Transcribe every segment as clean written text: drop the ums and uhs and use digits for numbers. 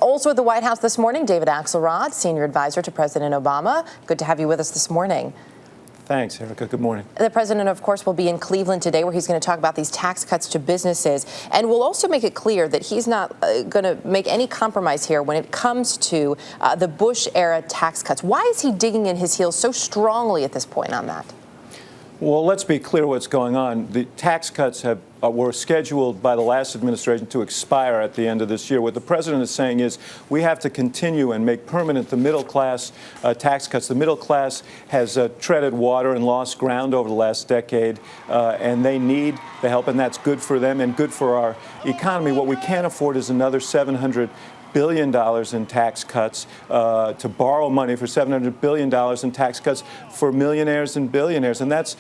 Also at the White House this morning, David Axelrod, senior advisor to President Obama. Good to have you with us this morning. Thanks, Erica. Good morning. The president, of course, will be in Cleveland today, where he's going to talk about these tax cuts to businesses. And will also make it clear that he's not going to make any compromise here when it comes to the Bush-era tax cuts. Why is he digging in his heels so strongly at this point on that? Well, let's be clear what's going on. The tax cuts were scheduled by the last administration to expire at the end of this year. What the president is saying is we have to continue and make permanent the middle class tax cuts. The middle class has treaded water and lost ground over the last decade, and they need the help, and that's good for them and good for our economy. What we can't afford is another $700 billion in tax cuts, to borrow money for $700 billion in tax cuts for millionaires and billionaires. And that's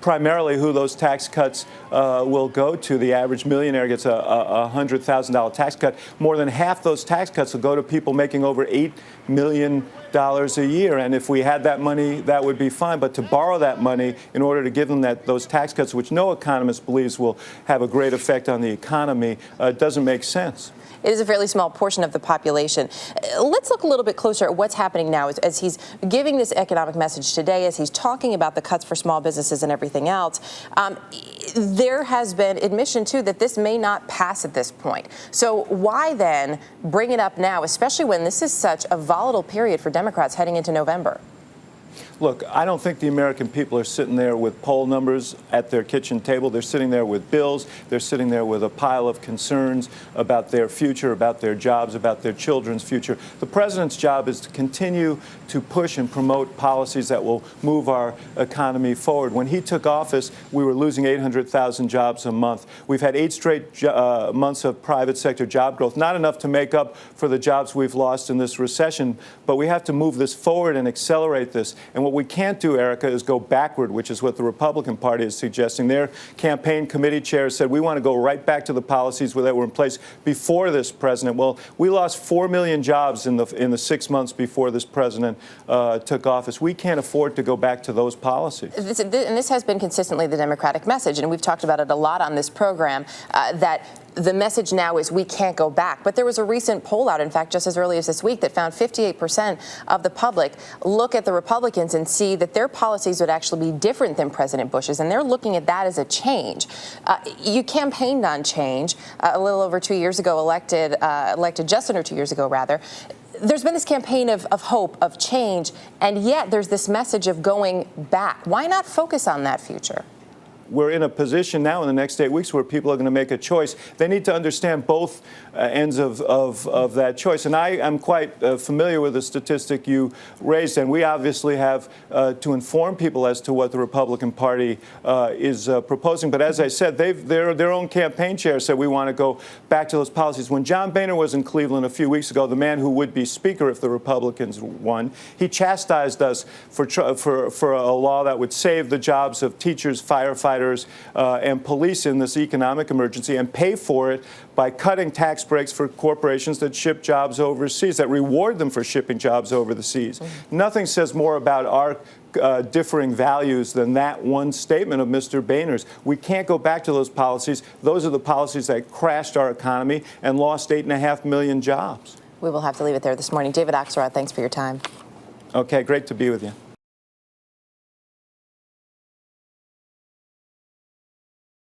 primarily who those tax cuts will go to. The average millionaire gets a $100,000 tax cut. More than half those tax cuts will go to people making over $8 million a year. And if we had that money, that would be fine. But to borrow that money in order to give them those tax cuts, which no economist believes will have a great effect on the economy, doesn't make sense. It is a fairly small portion of the population. Let's look a little bit closer at what's happening now as he's giving this economic message today, as he's talking about the cuts for small businesses and everything else. There has been admission, too, that this may not pass at this point. So why then bring it up now, especially when this is such a volatile period for Democrats heading into November? Look, I don't think the American people are sitting there with poll numbers at their kitchen table. They're sitting there with bills. They're sitting there with a pile of concerns about their future, about their jobs, about their children's future. The president's job is to continue to push and promote policies that will move our economy forward. When he took office, we were losing 800,000 jobs a month. We've had 8 straight months of private sector job growth, not enough to make up for the jobs we've lost in this recession, but we have to move this forward and accelerate this. And what we can't do, Erica, is go backward, which is what the Republican Party is suggesting. Their campaign committee chair said we want to go right back to the policies that were in place before this president. Well, we lost 4 million jobs in the 6 months before this president took office. We can't afford to go back to those policies. And this has been consistently the Democratic message, and we've talked about it a lot on this program, that the message now is we can't go back. But there was a recent poll out, in fact, just as early as this week, that found 58% of the public look at the Republicans and see that their policies would actually be different than President Bush's, and they're looking at that as a change. You campaigned on change a little over 2 years ago, elected just under 2 years ago, rather. There's been this campaign of hope, of change, and yet there's this message of going back. Why not focus on that future? We're in a position now in the next 8 weeks where people are going to make a choice. They need to understand both ends of that choice. And I am quite familiar with the statistic you raised, and we obviously have to inform people as to what the Republican Party is proposing. But as I said, their own campaign chair said we want to go back to those policies. When John Boehner was in Cleveland a few weeks ago, the man who would be Speaker if the Republicans won, he chastised us for a law that would save the jobs of teachers, firefighters, and police in this economic emergency, and pay for it by cutting tax breaks for corporations that ship jobs overseas, that reward them for shipping jobs over the seas. Nothing says more about our differing values than that one statement of Mr. Boehner's. We can't go back to those policies. Those are the policies that crashed our economy and lost 8.5 million jobs. We will have to leave it there this morning. David Axelrod, thanks for your time. Okay, great to be with you.